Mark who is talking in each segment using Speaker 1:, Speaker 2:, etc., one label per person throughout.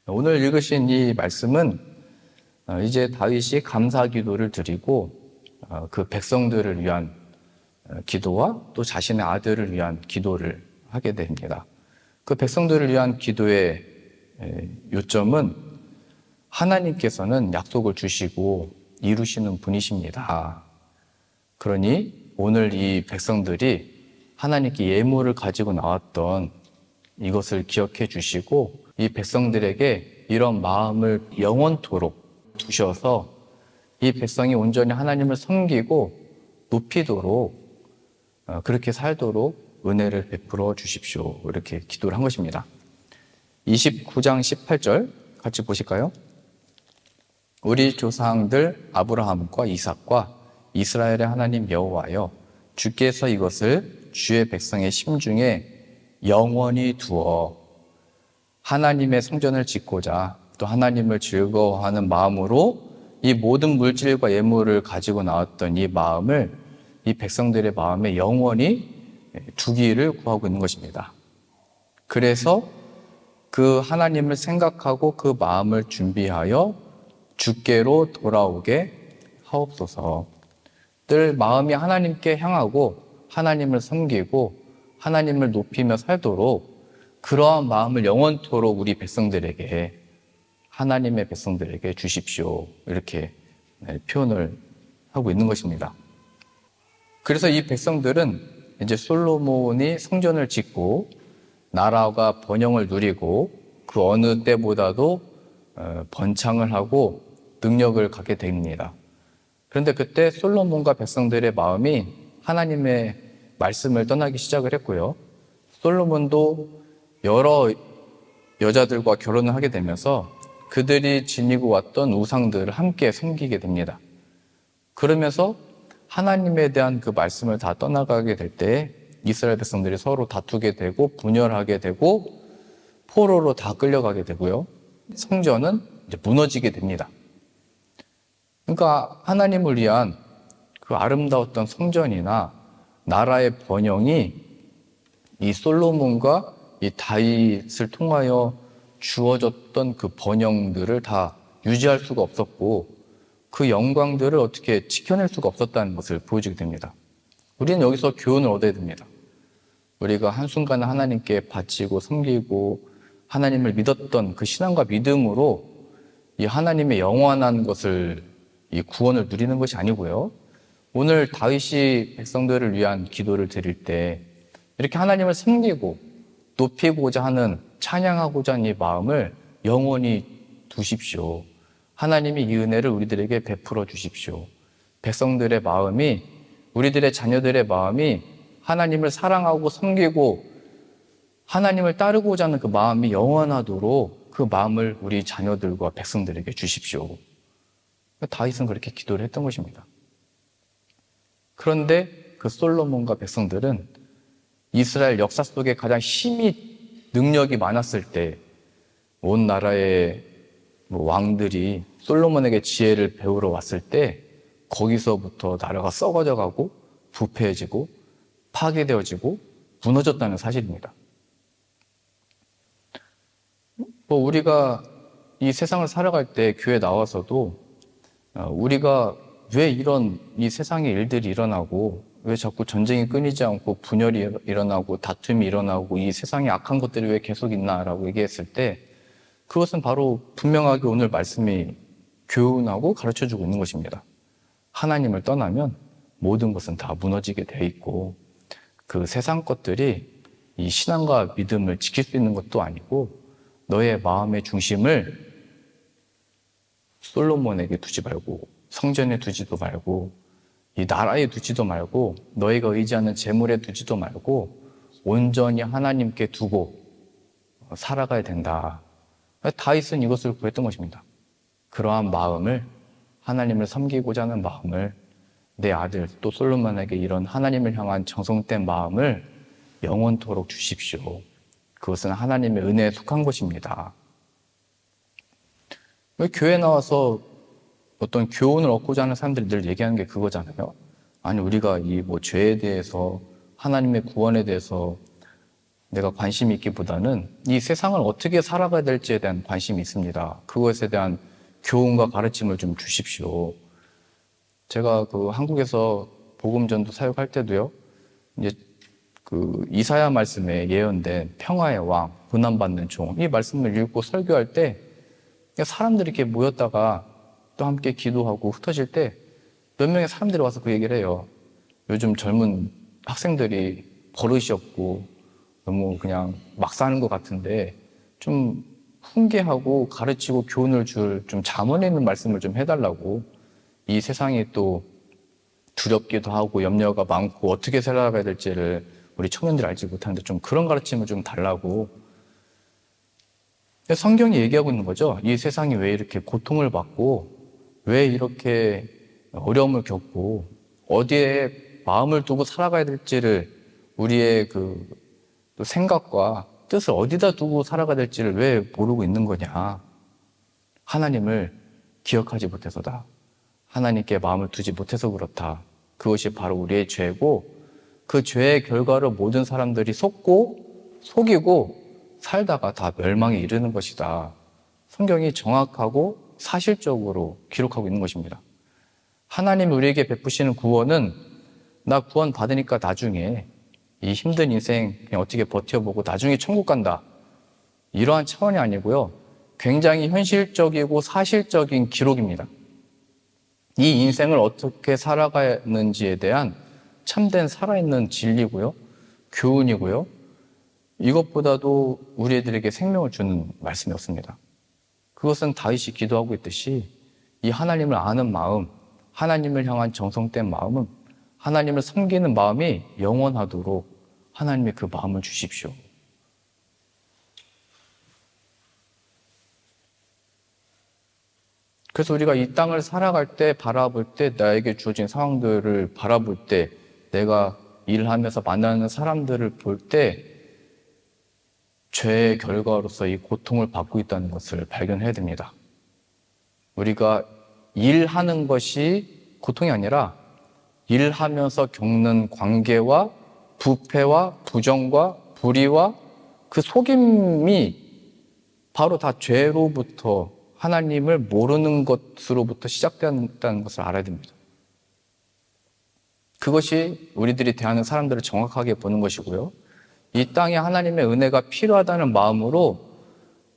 Speaker 1: 오늘 읽으신 이 말씀은 이제 다윗이 감사 기도를 드리고 그 백성들을 위한 기도와 또 자신의 아들을 위한 기도를 하게 됩니다. 그 백성들을 위한 기도의 요점은 하나님께서는 약속을 주시고 이루시는 분이십니다. 그러니 오늘 이 백성들이 하나님께 예물을 가지고 나왔던 이것을 기억해 주시고 이 백성들에게 이런 마음을 영원토록 두셔서 이 백성이 온전히 하나님을 섬기고 높이도록 그렇게 살도록 은혜를 베풀어 주십시오. 이렇게 기도를 한 것입니다. 29장 18절 같이 보실까요? 우리 조상들 아브라함과 이삭과 이스라엘의 하나님 여호와여, 주께서 이것을 주의 백성의 심중에 영원히 두어 하나님의 성전을 짓고자 또 하나님을 즐거워하는 마음으로 이 모든 물질과 예물을 가지고 나왔던 이 마음을 이 백성들의 마음에 영원히 두기를 구하고 있는 것입니다. 그래서 그 하나님을 생각하고 그 마음을 준비하여 주께로 돌아오게 하옵소서. 늘 마음이 하나님께 향하고 하나님을 섬기고 하나님을 높이며 살도록 그러한 마음을 영원토록 우리 백성들에게, 하나님의 백성들에게 주십시오. 이렇게 표현을 하고 있는 것입니다. 그래서 이 백성들은 이제 솔로몬이 성전을 짓고 나라가 번영을 누리고 그 어느 때보다도 번창을 하고 능력을 갖게 됩니다. 그런데 그때 솔로몬과 백성들의 마음이 하나님의 말씀을 떠나기 시작을 했고요. 솔로몬도 여러 여자들과 결혼을 하게 되면서 그들이 지니고 왔던 우상들을 함께 섬기게 됩니다. 그러면서 하나님에 대한 그 말씀을 다 떠나가게 될 때 이스라엘 백성들이 서로 다투게 되고 분열하게 되고 포로로 다 끌려가게 되고요. 성전은 이제 무너지게 됩니다. 그러니까 하나님을 위한 그 아름다웠던 성전이나 나라의 번영이 이 솔로몬과 이 다윗을 통하여 주어졌던 그 번영들을 다 유지할 수가 없었고 그 영광들을 어떻게 지켜낼 수가 없었다는 것을 보여주게 됩니다. 우리는 여기서 교훈을 얻어야 됩니다. 우리가 한순간에 하나님께 바치고 섬기고 하나님을 믿었던 그 신앙과 믿음으로 이 하나님의 영원한 것을, 이 구원을 누리는 것이 아니고요. 오늘 다윗이 백성들을 위한 기도를 드릴 때 이렇게 하나님을 섬기고 높이고자 하는, 찬양하고자 하는 이 마음을 영원히 두십시오. 하나님이 이 은혜를 우리들에게 베풀어 주십시오. 백성들의 마음이, 우리들의 자녀들의 마음이 하나님을 사랑하고 섬기고 하나님을 따르고자 하는 그 마음이 영원하도록 그 마음을 우리 자녀들과 백성들에게 주십시오. 다윗은 그렇게 기도를 했던 것입니다. 그런데 그 솔로몬과 백성들은 이스라엘 역사 속에 가장 힘이, 능력이 많았을 때 온 나라의 왕들이 솔로몬에게 지혜를 배우러 왔을 때 거기서부터 나라가 썩어져 가고 부패해지고 파괴되어지고 무너졌다는 사실입니다. 우리가 이 세상을 살아갈 때 교회 나와서도 우리가 왜 이런 이 세상의 일들이 일어나고 왜 자꾸 전쟁이 끊이지 않고 분열이 일어나고 다툼이 일어나고 이 세상에 악한 것들이 왜 계속 있나라고 얘기했을 때 그것은 바로 분명하게 오늘 말씀이 교훈하고 가르쳐주고 있는 것입니다. 하나님을 떠나면 모든 것은 다 무너지게 되어 있고 그 세상 것들이 이 신앙과 믿음을 지킬 수 있는 것도 아니고 너의 마음의 중심을 솔로몬에게 두지 말고 성전에 두지도 말고 이 나라에 두지도 말고 너희가 의지하는 재물에 두지도 말고 온전히 하나님께 두고 살아가야 된다. 다윗은 이것을 구했던 것입니다. 그러한 마음을, 하나님을 섬기고자 하는 마음을, 내 아들 또 솔로몬에게 이런 하나님을 향한 정성된 마음을 영원토록 주십시오. 그것은 하나님의 은혜에 속한 것입니다. 교회 나와서 어떤 교훈을 얻고자 하는 사람들이 늘 얘기하는 게 그거잖아요. 아니, 우리가 이 죄에 대해서, 하나님의 구원에 대해서 내가 관심이 있기보다는 이 세상을 어떻게 살아가야 될지에 대한 관심이 있습니다. 그것에 대한 교훈과 가르침을 좀 주십시오. 제가 그 한국에서 복음전도 사역할 때도요, 이제 그 이사야 말씀에 예언된 평화의 왕, 고난받는 종, 이 말씀을 읽고 설교할 때 사람들이 이렇게 모였다가 또 함께 기도하고 흩어질 때 몇 명의 사람들이 와서 그 얘기를 해요. 요즘 젊은 학생들이 버릇이 없고 너무 그냥 막 사는 것 같은데 좀 훈계하고 가르치고 교훈을 줄 좀 자문에 있는 말씀을 좀 해달라고. 이 세상이 또 두렵기도 하고 염려가 많고 어떻게 살아가야 될지를 우리 청년들이 알지 못하는데 좀 그런 가르침을 좀 달라고. 성경이 얘기하고 있는 거죠. 이 세상이 왜 이렇게 고통을 받고 왜 이렇게 어려움을 겪고 어디에 마음을 두고 살아가야 될지를 우리의 그 생각과 뜻을 어디다 두고 살아가야 될지를 왜 모르고 있는 거냐. 하나님을 기억하지 못해서다. 하나님께 마음을 두지 못해서 그렇다. 그것이 바로 우리의 죄고 그 죄의 결과로 모든 사람들이 속이고 살다가 다 멸망에 이르는 것이다. 성경이 정확하고 사실적으로 기록하고 있는 것입니다. 하나님이 우리에게 베푸시는 구원은 나 구원 받으니까 나중에 이 힘든 인생 그냥 어떻게 버텨보고 나중에 천국 간다. 이러한 차원이 아니고요. 굉장히 현실적이고 사실적인 기록입니다. 이 인생을 어떻게 살아가는지에 대한 참된 살아있는 진리고요. 교훈이고요. 이것보다도 우리 애들에게 생명을 주는 말씀이었습니다. 그것은 다윗이 기도하고 있듯이 이 하나님을 아는 마음, 하나님을 향한 정성된 마음은 하나님을 섬기는 마음이 영원하도록 하나님의 그 마음을 주십시오. 그래서 우리가 이 땅을 살아갈 때, 바라볼 때, 나에게 주어진 상황들을 바라볼 때, 내가 일하면서 만나는 사람들을 볼 때, 죄의 결과로서 이 고통을 받고 있다는 것을 발견해야 됩니다. 우리가 일하는 것이 고통이 아니라 일하면서 겪는 관계와 부패와 부정과 불의와 그 속임이 바로 다 죄로부터 하나님을 모르는 것으로부터 시작된다는 것을 알아야 됩니다. 그것이 우리들이 대하는 사람들을 정확하게 보는 것이고요. 이 땅에 하나님의 은혜가 필요하다는 마음으로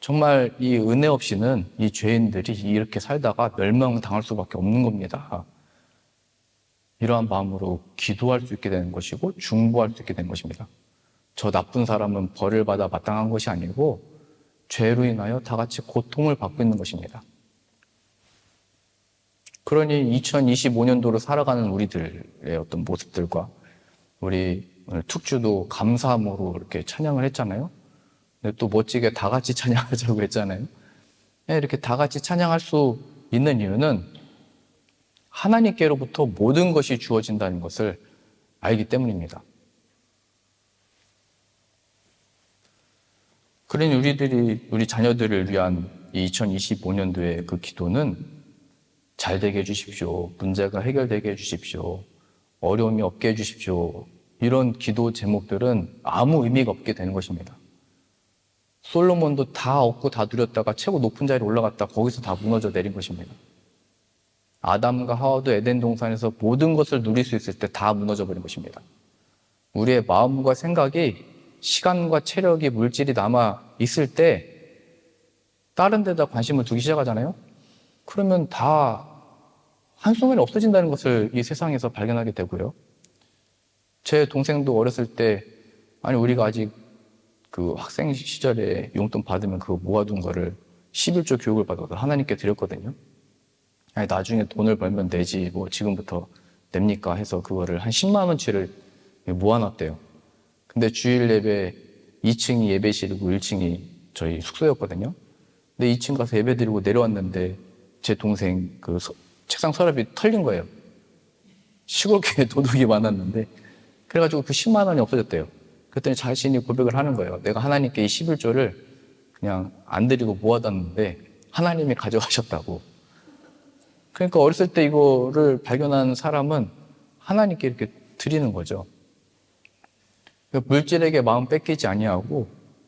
Speaker 1: 정말 이 은혜 없이는 이 죄인들이 이렇게 살다가 멸망당할 수밖에 없는 겁니다. 이러한 마음으로 기도할 수 있게 되는 것이고 중보할 수 있게 되는 것입니다. 저 나쁜 사람은 벌을 받아 마땅한 것이 아니고 죄로 인하여 다 같이 고통을 받고 있는 것입니다. 그러니 2025년도로 살아가는 우리들의 어떤 모습들과 우리 오늘 특주도 감사함으로 이렇게 찬양을 했잖아요. 근데 또 멋지게 다 같이 찬양하자고 했잖아요. 이렇게 다 같이 찬양할 수 있는 이유는 하나님께로부터 모든 것이 주어진다는 것을 알기 때문입니다. 그러니 우리 자녀들을 위한 2025년도의 그 기도는 잘 되게 해주십시오. 문제가 해결되게 해주십시오. 어려움이 없게 해주십시오. 이런 기도 제목들은 아무 의미가 없게 되는 것입니다. 솔로몬도 다 얻고 다 누렸다가 최고 높은 자리에 올라갔다 거기서 다 무너져 내린 것입니다. 아담과 하와도 에덴 동산에서 모든 것을 누릴 수 있을 때 다 무너져 버린 것입니다. 우리의 마음과 생각이 시간과 체력이 물질이 남아 있을 때 다른 데다 관심을 두기 시작하잖아요. 그러면 다 한순간에 없어진다는 것을 이 세상에서 발견하게 되고요. 제 동생도 어렸을 때 우리가 아직 그 학생 시절에 용돈 받으면 그거 모아둔 거를 11조 교육을 받아서 하나님께 드렸거든요. 나중에 돈을 벌면 내지 뭐 지금부터 냅니까 해서 그거를 한 10만 원치를 모아놨대요. 근데 주일 예배 2층이 예배실이고 1층이 저희 숙소였거든요. 근데 2층 가서 예배 드리고 내려왔는데 제 동생 그 책상 서랍이 털린 거예요. 시골교회 도둑이 많았는데 그래가지고 그 10만 원이 없어졌대요. 그랬더니 자신이 고백을 하는 거예요. 내가 하나님께 이 11조를 그냥 안 드리고 모아뒀는데 하나님이 가져가셨다고. 그러니까 어렸을 때 이거를 발견한 사람은 하나님께 이렇게 드리는 거죠. 물질에게 마음 뺏기지 아니하고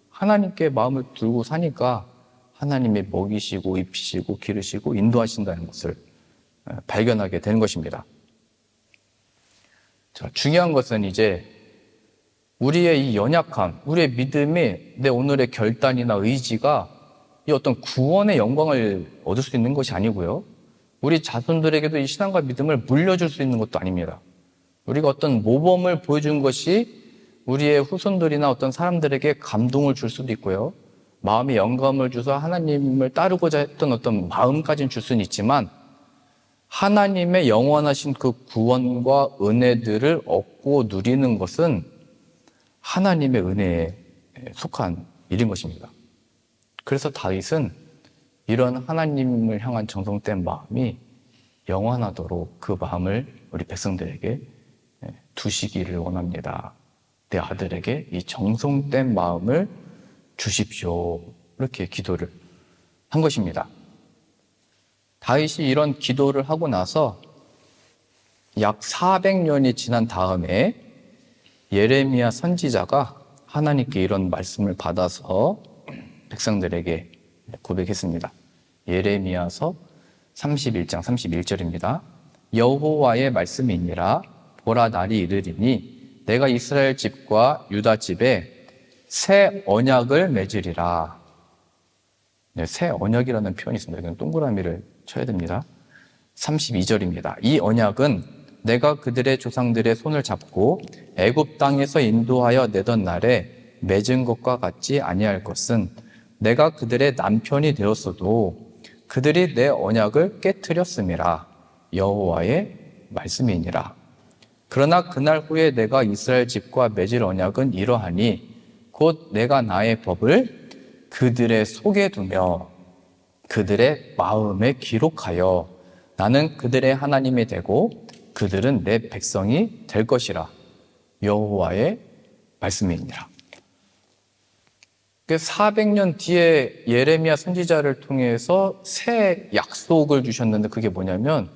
Speaker 1: 하나님께 마음을 두고 사니까 하나님이 먹이시고 입히시고 기르시고 인도하신다는 것을 발견하게 되는 것입니다. 자, 중요한 것은 이제 우리의 이 연약함, 우리의 믿음이 내 오늘의 결단이나 의지가 이 어떤 구원의 영광을 얻을 수 있는 것이 아니고요. 우리 자손들에게도 이 신앙과 믿음을 물려줄 수 있는 것도 아닙니다. 우리가 어떤 모범을 보여준 것이 우리의 후손들이나 어떤 사람들에게 감동을 줄 수도 있고요. 마음의 영감을 주서 하나님을 따르고자 했던 어떤 마음까지는 줄 수는 있지만 하나님의 영원하신 그 구원과 은혜들을 얻고 누리는 것은 하나님의 은혜에 속한 일인 것입니다. 그래서 다윗은 이런 하나님을 향한 정성된 마음이 영원하도록 그 마음을 우리 백성들에게 두시기를 원합니다. 내 아들에게 이 정성된 마음을 주십시오. 이렇게 기도를 한 것입니다. 다윗이 이런 기도를 하고 나서 약 400년이 지난 다음에 예레미야 선지자가 하나님께 이런 말씀을 받아서 백성들에게 고백했습니다. 예레미야서 31장 31절입니다. 여호와의 말씀이니라. 보라, 날이 이르리니 내가 이스라엘 집과 유다 집에 새 언약을 맺으리라. 새 언약이라는 표현이 있습니다. 이건 동그라미를 쳐야 됩니다. 32절입니다. 이 언약은 내가 그들의 조상들의 손을 잡고 애굽 땅에서 인도하여 내던 날에 맺은 것과 같지 아니할 것은 내가 그들의 남편이 되었어도 그들이 내 언약을 깨트렸음이라. 여호와의 말씀이니라. 그러나 그날 후에 내가 이스라엘 집과 맺을 언약은 이러하니 곧 내가 나의 법을 그들의 속에 두며 그들의 마음에 기록하여 나는 그들의 하나님이 되고 그들은 내 백성이 될 것이라. 여호와의 말씀이니라. 400년 뒤에 예레미야 선지자를 통해서 새 약속을 주셨는데 그게 뭐냐면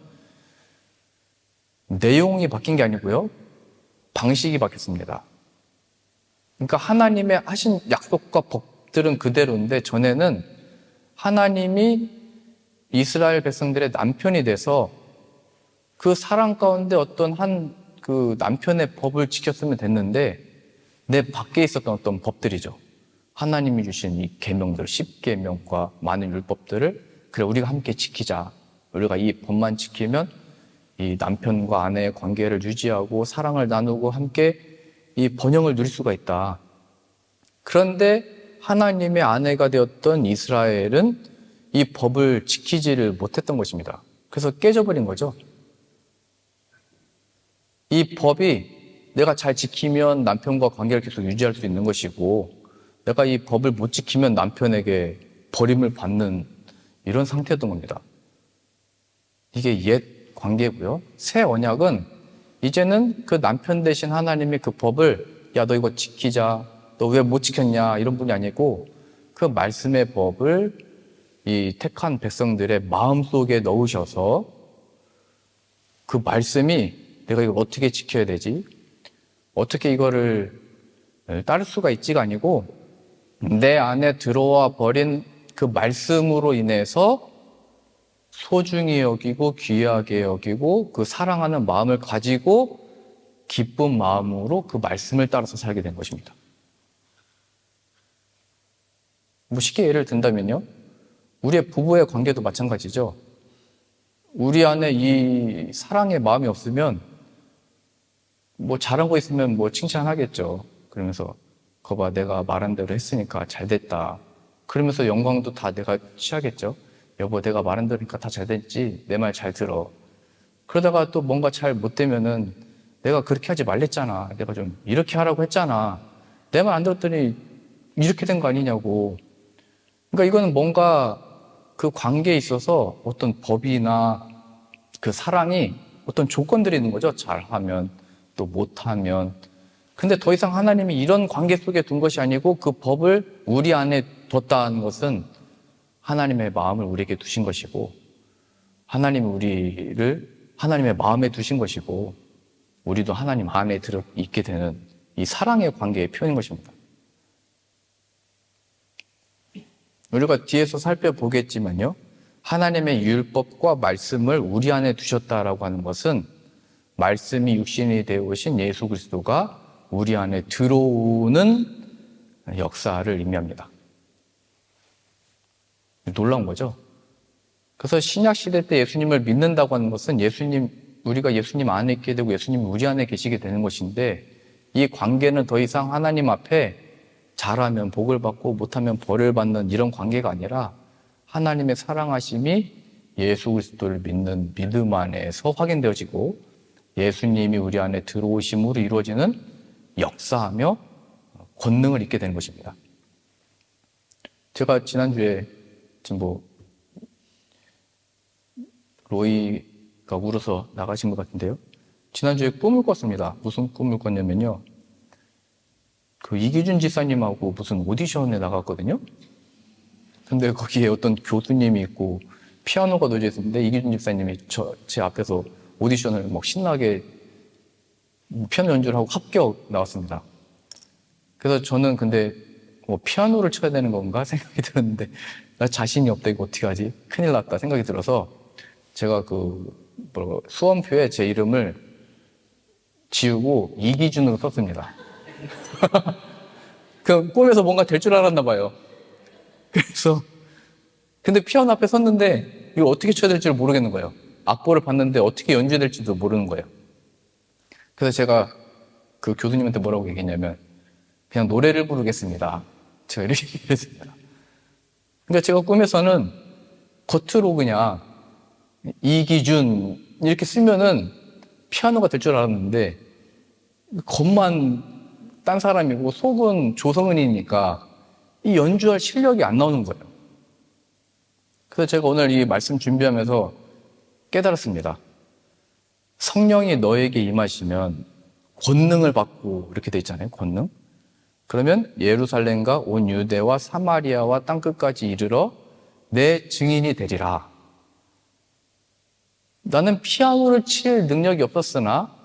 Speaker 1: 내용이 바뀐 게 아니고요. 방식이 바뀌었습니다. 그러니까 하나님의 하신 약속과 법들은 그대로인데 전에는 하나님이 이스라엘 백성들의 남편이 돼서 그 사랑 가운데 어떤 한 그 남편의 법을 지켰으면 됐는데 내 밖에 있었던 어떤 법들이죠. 하나님이 주신 이 계명들, 10계명과 많은 율법들을 그래 우리가 함께 지키자. 우리가 이 법만 지키면 이 남편과 아내의 관계를 유지하고 사랑을 나누고 함께 이 번영을 누릴 수가 있다. 그런데 하나님의 아내가 되었던 이스라엘은 이 법을 지키지를 못했던 것입니다. 그래서 깨져버린 거죠. 이 법이 내가 잘 지키면 남편과 관계를 계속 유지할 수 있는 것이고 내가 이 법을 못 지키면 남편에게 버림을 받는 이런 상태였던 겁니다. 이게 옛 관계고요. 새 언약은 이제는 그 남편 대신 하나님이 그 법을 야, 너 이거 지키자. 너 왜 못 지켰냐? 이런 분이 아니고 그 말씀의 법을 이 택한 백성들의 마음속에 넣으셔서 그 말씀이 내가 이걸 어떻게 지켜야 되지? 어떻게 이거를 따를 수가 있지가 아니고 내 안에 들어와 버린 그 말씀으로 인해서 소중히 여기고 귀하게 여기고 그 사랑하는 마음을 가지고 기쁜 마음으로 그 말씀을 따라서 살게 된 것입니다. 뭐 쉽게 예를 든다면요. 우리의 부부의 관계도 마찬가지죠. 우리 안에 이 사랑의 마음이 없으면 뭐 잘한 거 있으면 뭐 칭찬하겠죠. 그러면서 거봐 내가 말한 대로 했으니까 잘 됐다. 그러면서 영광도 다 내가 취하겠죠. 여보 내가 말한 대로니까 다 잘 됐지. 내 말 잘 들어. 그러다가 또 뭔가 잘 못 되면은 내가 그렇게 하지 말랬잖아. 내가 좀 이렇게 하라고 했잖아. 내 말 안 들었더니 이렇게 된 거 아니냐고. 그러니까 이거는 뭔가 그 관계에 있어서 어떤 법이나 그 사랑이 어떤 조건들이 있는 거죠. 잘하면 또 못하면. 근데 더 이상 하나님이 이런 관계 속에 둔 것이 아니고 그 법을 우리 안에 뒀다는 것은 하나님의 마음을 우리에게 두신 것이고 하나님이 우리를 하나님의 마음에 두신 것이고 우리도 하나님 안에 들어 있게 되는 이 사랑의 관계의 표현인 것입니다. 우리가 뒤에서 살펴보겠지만요, 하나님의 율법과 말씀을 우리 안에 두셨다라고 하는 것은 말씀이 육신이 되어 오신 예수 그리스도가 우리 안에 들어오는 역사를 의미합니다. 놀라운 거죠. 그래서 신약 시대 때 예수님을 믿는다고 하는 것은 우리가 예수님 안에 있게 되고 예수님이 우리 안에 계시게 되는 것인데, 이 관계는 더 이상 하나님 앞에 잘하면 복을 받고 못하면 벌을 받는 이런 관계가 아니라 하나님의 사랑하심이 예수 그리스도를 믿는 믿음 안에서 확인되어지고 예수님이 우리 안에 들어오심으로 이루어지는 역사하며 권능을 입게 되는 것입니다. 제가 지난주에 지금 로이가 울어서 나가신 것 같은데요. 지난주에 꿈을 꿨습니다. 무슨 꿈을 꿨냐면요, 그 이기준 지사님하고 무슨 오디션에 나갔거든요. 근데 거기에 어떤 교수님이 있고 피아노가 놓여져 있었는데 이기준 집사님이 제 앞에서 오디션을 막 신나게 피아노 연주를 하고 합격 나왔습니다. 그래서 저는 근데 피아노를 쳐야 되는 건가 생각이 들었는데, 나 자신이 없다, 이거 어떻게 하지? 큰일 났다 생각이 들어서 제가 수험표에 제 이름을 지우고 이기준으로 썼습니다. 그 꿈에서 뭔가 될 줄 알았나 봐요. 그래서 근데 피아노 앞에 섰는데 이거 어떻게 쳐야 될지 모르겠는 거예요. 악보를 봤는데 어떻게 연주해야 될지도 모르는 거예요. 그래서 제가 그 교수님한테 뭐라고 얘기했냐면, 그냥 노래를 부르겠습니다. 제가 이렇게 얘기했습니다. 근데 제가 꿈에서는 겉으로 그냥 이기준 이렇게 쓰면은 피아노가 될 줄 알았는데, 겉만 딴 사람이고 속은 조성은이니까 이 연주할 실력이 안 나오는 거예요. 그래서 제가 오늘 이 말씀 준비하면서 깨달았습니다. 성령이 너에게 임하시면 권능을 받고, 이렇게 돼 있잖아요. 권능. 그러면 예루살렘과 온 유대와 사마리아와 땅끝까지 이르러 내 증인이 되리라. 나는 피아노를 칠 능력이 없었으나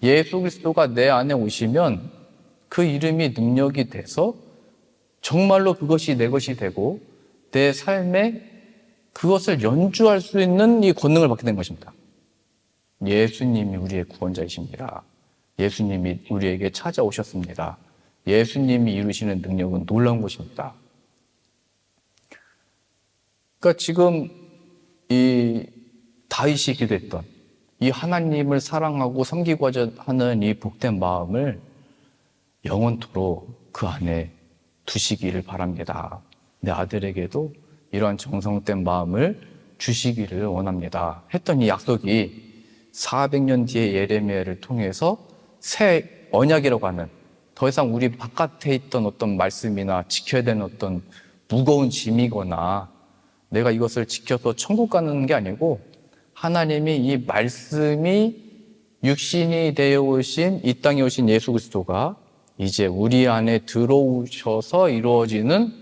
Speaker 1: 예수 그리스도가 내 안에 오시면 그 이름이 능력이 돼서 정말로 그것이 내 것이 되고 내 삶에 그것을 연주할 수 있는 이 권능을 받게 된 것입니다. 예수님이 우리의 구원자이십니다. 예수님이 우리에게 찾아오셨습니다. 예수님이 이루시는 능력은 놀라운 것입니다. 그러니까 지금 이 다윗이 기도했던 이 하나님을 사랑하고 섬기고자 하는 이 복된 마음을 영원토록 그 안에 두시기를 바랍니다. 내 아들에게도 이러한 정성된 마음을 주시기를 원합니다. 했던 이 약속이 400년 뒤에 예레미야를 통해서 새 언약이라고 하는, 더 이상 우리 바깥에 있던 어떤 말씀이나 지켜야 되는 어떤 무거운 짐이거나 내가 이것을 지켜서 천국 가는 게 아니고, 하나님이 이 말씀이 육신이 되어 오신 이 땅에 오신 예수 그리스도가 이제 우리 안에 들어오셔서 이루어지는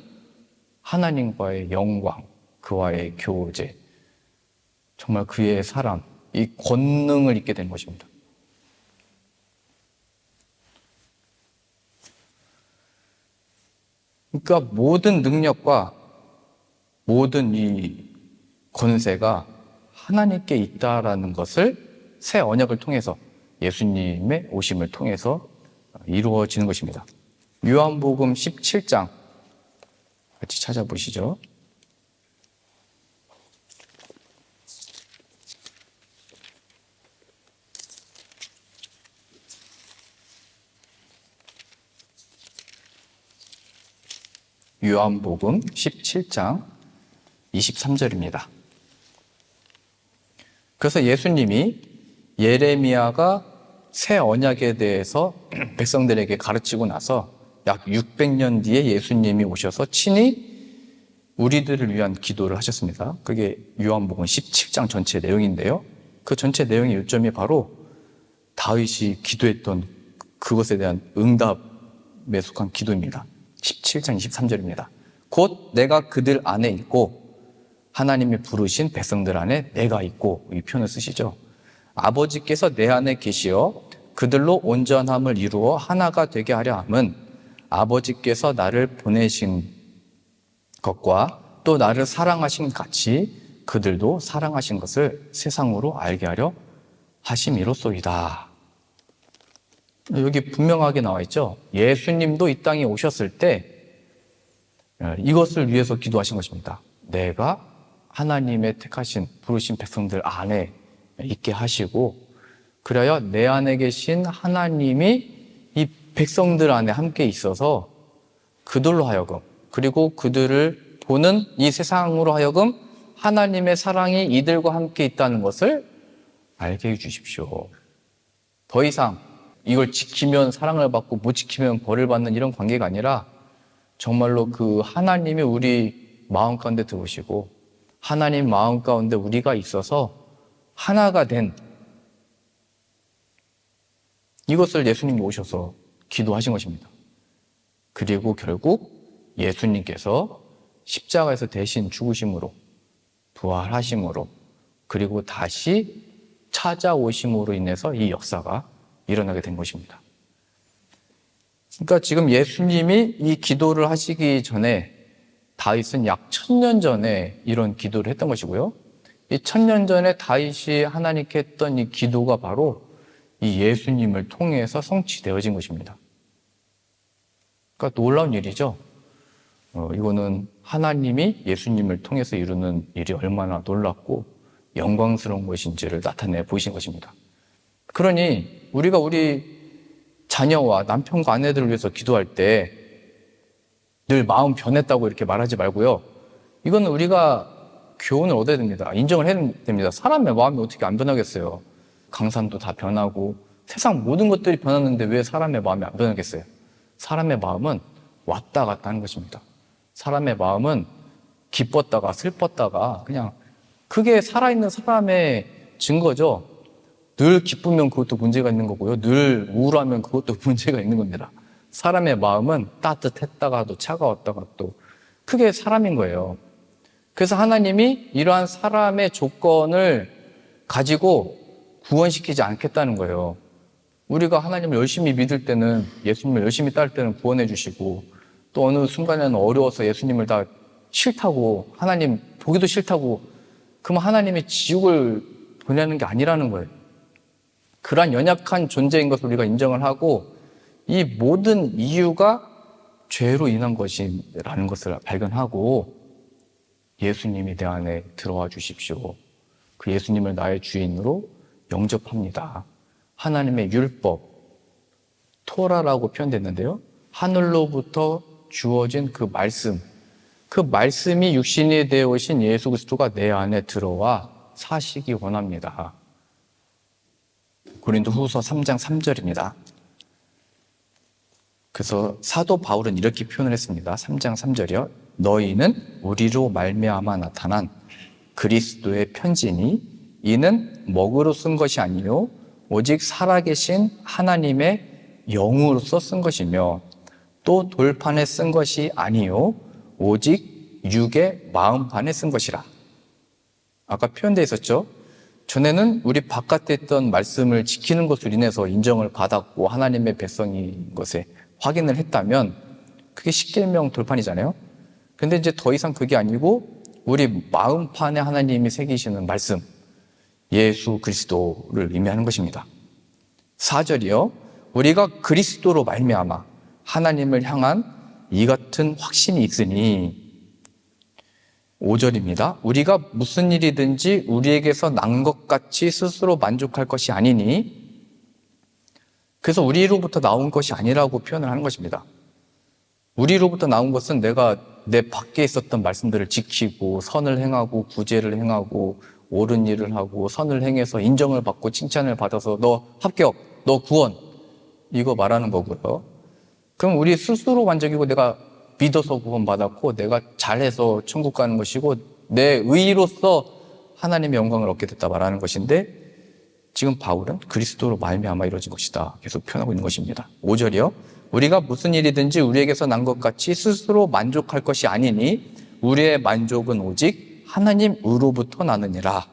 Speaker 1: 하나님과의 영광, 그와의 교제, 정말 그의 사랑, 이 권능을 입게 된 것입니다. 그러니까 모든 능력과 모든 이 권세가 하나님께 있다라는 것을 새 언약을 통해서, 예수님의 오심을 통해서 이루어지는 것입니다. 요한복음 17장 같이 찾아보시죠. 요한복음 17장 23절입니다. 그래서 예수님이 예레미야가 새 언약에 대해서 백성들에게 가르치고 나서 약 600년 뒤에 예수님이 오셔서 친히 우리들을 위한 기도를 하셨습니다. 그게 요한복음 17장 전체 내용인데요. 그 전체 내용의 요점이 바로 다윗이 기도했던 그것에 대한 응답에 속한 기도입니다. 17장 23절입니다. 곧 내가 그들 안에 있고 하나님이 부르신 백성들 안에 내가 있고, 이 표현을 쓰시죠. 아버지께서 내 안에 계시어 그들로 온전함을 이루어 하나가 되게 하려 함은 아버지께서 나를 보내신 것과 또 나를 사랑하신 같이 그들도 사랑하신 것을 세상으로 알게 하려 하심이로소이다. 여기 분명하게 나와 있죠. 예수님도 이 땅에 오셨을 때 이것을 위해서 기도하신 것입니다. 내가 하나님의 택하신 부르신 백성들 안에 있게 하시고, 그래야 내 안에 계신 하나님이 이 백성들 안에 함께 있어서 그들로 하여금, 그리고 그들을 보는 이 세상으로 하여금 하나님의 사랑이 이들과 함께 있다는 것을 알게 해주십시오. 더 이상 이걸 지키면 사랑을 받고 못 지키면 벌을 받는 이런 관계가 아니라 정말로 그 하나님이 우리 마음 가운데 들어오시고 하나님 마음 가운데 우리가 있어서 하나가 된, 이것을 예수님이 오셔서 기도하신 것입니다. 그리고 결국 예수님께서 십자가에서 대신 죽으심으로, 부활하심으로, 그리고 다시 찾아오심으로 인해서 이 역사가 일어나게 된 것입니다. 그러니까 지금 예수님이 이 기도를 하시기 전에 다윗은 약 1000년 전에 이런 기도를 했던 것이고요. 이 1000년 전에 다윗이 하나님께 했던 이 기도가 바로 이 예수님을 통해서 성취되어진 것입니다. 그러니까 놀라운 일이죠. 이거는 하나님이 예수님을 통해서 이루는 일이 얼마나 놀랍고 영광스러운 것인지를 나타내 보이신 것입니다. 그러니 우리가 우리 자녀와 남편과 아내들을 위해서 기도할 때 늘 마음 변했다고 이렇게 말하지 말고요. 이거는 우리가 교훈을 얻어야 됩니다. 인정을 해야 됩니다. 사람의 마음이 어떻게 안 변하겠어요. 강산도 다 변하고 세상 모든 것들이 변하는데 왜 사람의 마음이 안 변하겠어요? 사람의 마음은 왔다 갔다 하는 것입니다. 사람의 마음은 기뻤다가 슬펐다가 그냥 그게 살아있는 사람의 증거죠. 늘 기쁘면 그것도 문제가 있는 거고요. 늘 우울하면 그것도 문제가 있는 겁니다. 사람의 마음은 따뜻했다가도 차가웠다가 또 그게 사람인 거예요. 그래서 하나님이 이러한 사람의 조건을 가지고 구원시키지 않겠다는 거예요. 우리가 하나님을 열심히 믿을 때는, 예수님을 열심히 따를 때는 구원해 주시고, 또 어느 순간에는 어려워서 예수님을 다 싫다고, 하나님 보기도 싫다고, 그러면 하나님이 지옥을 보내는 게 아니라는 거예요. 그러한 연약한 존재인 것을 우리가 인정을 하고 이 모든 이유가 죄로 인한 것이라는 것을 발견하고 예수님이 내 안에 들어와 주십시오. 그 예수님을 나의 주인으로 영접합니다. 하나님의 율법, 토라라고 표현됐는데요. 하늘로부터 주어진 그 말씀이 육신이 되어 오신 예수 그리스도가 내 안에 들어와 사시기 원합니다. 고린도후서 3장 3절입니다. 그래서 사도 바울은 이렇게 표현을 했습니다. 3장 3절이요. 너희는 우리로 말미암아 나타난 그리스도의 편지니 이는 먹으로 쓴 것이 아니요 오직 살아계신 하나님의 영으로서 쓴 것이며 또 돌판에 쓴 것이 아니요 오직 육의 마음판에 쓴 것이라. 아까 표현되어 있었죠. 전에는 우리 바깥에 있던 말씀을 지키는 것으로 인해서 인정을 받았고 하나님의 백성인 것에 확인을 했다면 그게 십계명 돌판이잖아요. 근데 이제 더 이상 그게 아니고 우리 마음판에 하나님이 새기시는 말씀, 예수 그리스도를 의미하는 것입니다. 4절이요. 우리가 그리스도로 말미암아 하나님을 향한 이 같은 확신이 있으니. 5절입니다. 우리가 무슨 일이든지 우리에게서 난 것 같이 스스로 만족할 것이 아니니. 그래서 우리로부터 나온 것이 아니라고 표현을 하는 것입니다. 우리로부터 나온 것은 내가 내 밖에 있었던 말씀들을 지키고 선을 행하고 구제를 행하고 옳은 일을 하고 선을 행해서 인정을 받고 칭찬을 받아서 너 합격, 너 구원, 이거 말하는 거고요. 그럼 우리 스스로 만족이고 내가 믿어서 구원받았고 내가 잘해서 천국 가는 것이고 내 의로서 하나님의 영광을 얻게 됐다 말하는 것인데, 지금 바울은 그리스도로 말미암아 이루어진 것이다 계속 표현하고 있는 것입니다. 5절이요. 우리가 무슨 일이든지 우리에게서 난 것 같이 스스로 만족할 것이 아니니 우리의 만족은 오직 하나님으로부터 나느니라.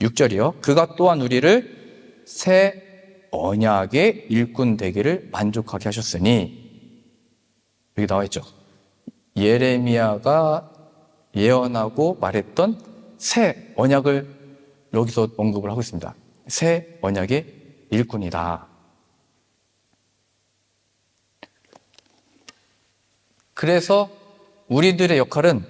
Speaker 1: 6절이요. 그가 또한 우리를 새 언약의 일꾼 되기를 만족하게 하셨으니, 여기 나와 있죠. 예레미야가 예언하고 말했던 새 언약을 여기서 언급을 하고 있습니다. 새 언약의 일꾼이다. 그래서 우리들의 역할은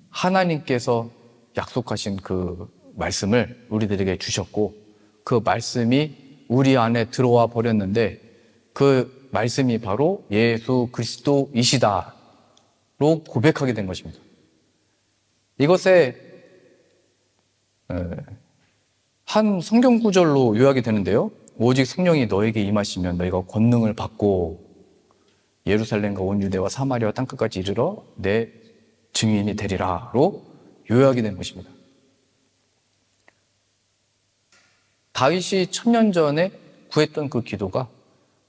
Speaker 1: 하나님께서 약속하신 그 말씀을 우리들에게 주셨고, 그 말씀이 우리 안에 들어와 버렸는데, 그 말씀이 바로 예수 그리스도이시다로 고백하게 된 것입니다. 이것에 한 성경 구절로 요약이 되는데요. 오직 성령이 너에게 임하시면 너희가 권능을 받고 예루살렘과 온 유대와 사마리아 땅끝까지 이르러 내 증인이 되리라로 요약이 된 것입니다. 다윗이 1000년 전에 구했던 그 기도가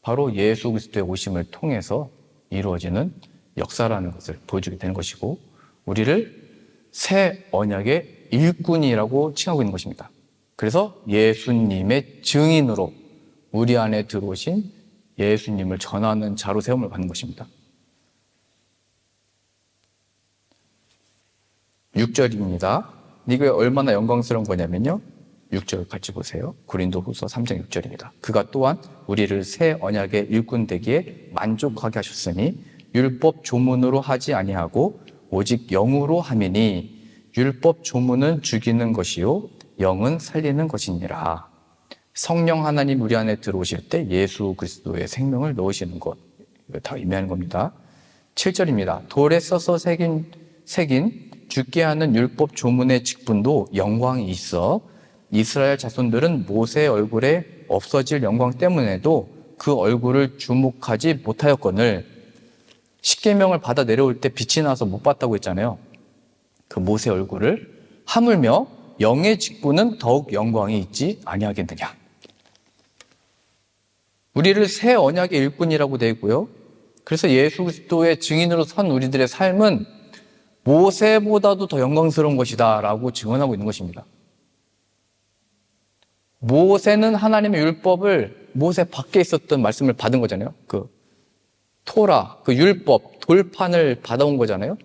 Speaker 1: 바로 예수 그리스도의 오심을 통해서 이루어지는 역사라는 것을 보여주게 되는 것이고, 우리를 새 언약의 일꾼이라고 칭하고 있는 것입니다. 그래서 예수님의 증인으로 우리 안에 들어오신 예수님을 전하는 자로 세움을 받는 것입니다. 6절입니다. 이게 얼마나 영광스러운 거냐면요, 6절 같이 보세요. 고린도후서 3장 6절입니다. 그가 또한 우리를 새 언약의 일꾼 되기에 만족하게 하셨으니 율법 조문으로 하지 아니하고 오직 영으로 함이니 율법 조문은 죽이는 것이요 영은 살리는 것이니라. 성령 하나님 우리 안에 들어오실 때 예수 그리스도의 생명을 넣으시는 것, 이거 다 의미하는 겁니다. 7절입니다. 돌에 써서 새긴 죽게 하는 율법 조문의 직분도 영광이 있어 이스라엘 자손들은 모세의 얼굴에 없어질 영광 때문에도 그 얼굴을 주목하지 못하였거늘, 십계명을 받아 내려올 때 빛이 나서 못 봤다고 했잖아요. 그 모세 얼굴을 하물며 영의 직분은 더욱 영광이 있지 아니하겠느냐. 우리를 새 언약의 일꾼이라고 되어 있고요. 그래서 예수 그리스도의 증인으로 선 우리들의 삶은 모세보다도 더 영광스러운 것이다 라고 증언하고 있는 것입니다. 모세는 하나님의 율법을, 모세 밖에 있었던 말씀을 받은 거잖아요. 그 토라, 그 율법, 돌판을 받아온 거잖아요.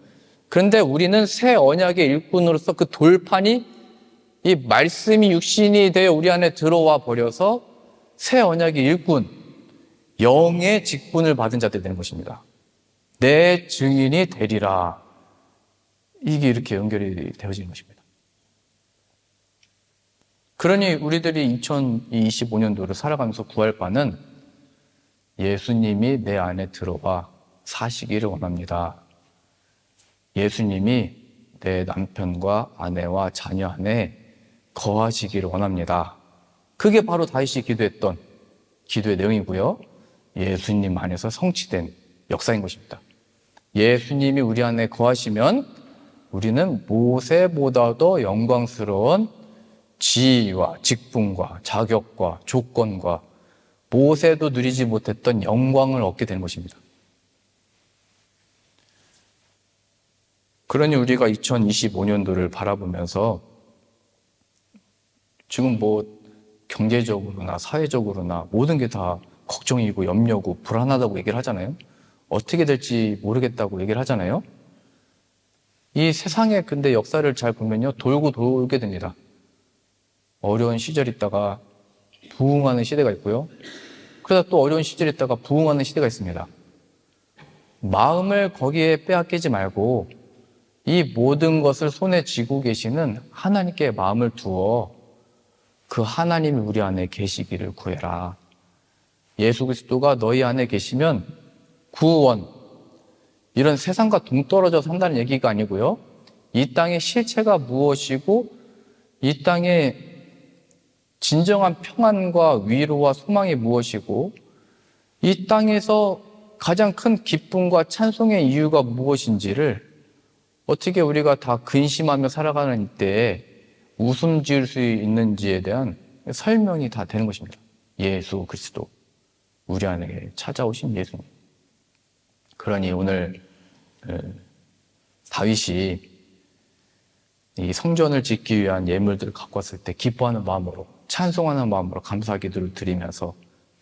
Speaker 1: 그런데 우리는 새 언약의 일꾼으로서 그 돌판이, 이 말씀이 육신이 되어 우리 안에 들어와 버려서 새 언약의 일꾼, 영의 직분을 받은 자들이 되는 것입니다. 내 증인이 되리라. 이게 이렇게 연결이 되어지는 것입니다. 그러니 우리들이 2025년도를 살아가면서 구할 바는 예수님이 내 안에 들어와 사시기를 원합니다. 예수님이 내 남편과 아내와 자녀 안에 거하시기를 원합니다. 그게 바로 다윗이 기도했던 기도의 내용이고요. 예수님 안에서 성취된 역사인 것입니다. 예수님이 우리 안에 거하시면 우리는 모세보다도 영광스러운 지위와 직분과 자격과 조건과 모세도 누리지 못했던 영광을 얻게 되는 것입니다. 그러니 우리가 2025년도를 바라보면서 지금 뭐 경제적으로나 사회적으로나 모든 게 다 걱정이고 염려고 불안하다고 얘기를 하잖아요. 어떻게 될지 모르겠다고 얘기를 하잖아요. 이 세상의 근데 역사를 잘 보면요, 돌고 돌게 됩니다. 어려운 시절 있다가 부흥하는 시대가 있고요. 그러다 또 어려운 시절 있다가 부흥하는 시대가 있습니다. 마음을 거기에 빼앗기지 말고 이 모든 것을 손에 쥐고 계시는 하나님께 마음을 두어 그 하나님이 우리 안에 계시기를 구해라. 예수 그리스도가 너희 안에 계시면 구원, 이런 세상과 동떨어져 산다는 얘기가 아니고요. 이 땅의 실체가 무엇이고 이 땅의 진정한 평안과 위로와 소망이 무엇이고 이 땅에서 가장 큰 기쁨과 찬송의 이유가 무엇인지를 어떻게 우리가 다 근심하며 살아가는 이때에 웃음 지을 수 있는지에 대한 설명이 다 되는 것입니다. 예수 그리스도, 우리 안에 찾아오신 예수님. 그러니 오늘 다윗이 이 성전을 짓기 위한 예물들을 갖고 왔을 때 기뻐하는 마음으로 찬송하는 마음으로 감사 기도를 드리면서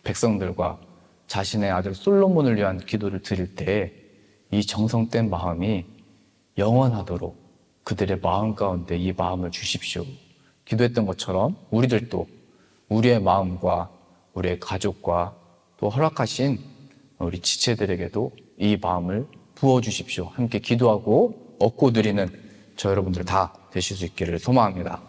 Speaker 1: 백성들과 자신의 아들 솔로몬을 위한 기도를 드릴 때 이 정성된 마음이 영원하도록 그들의 마음 가운데 이 마음을 주십시오. 기도했던 것처럼 우리들도 우리의 마음과 우리의 가족과 또 허락하신 우리 지체들에게도 이 마음을 부어주십시오. 함께 기도하고 얻고 드리는 저 여러분들 다 되실 수 있기를 소망합니다.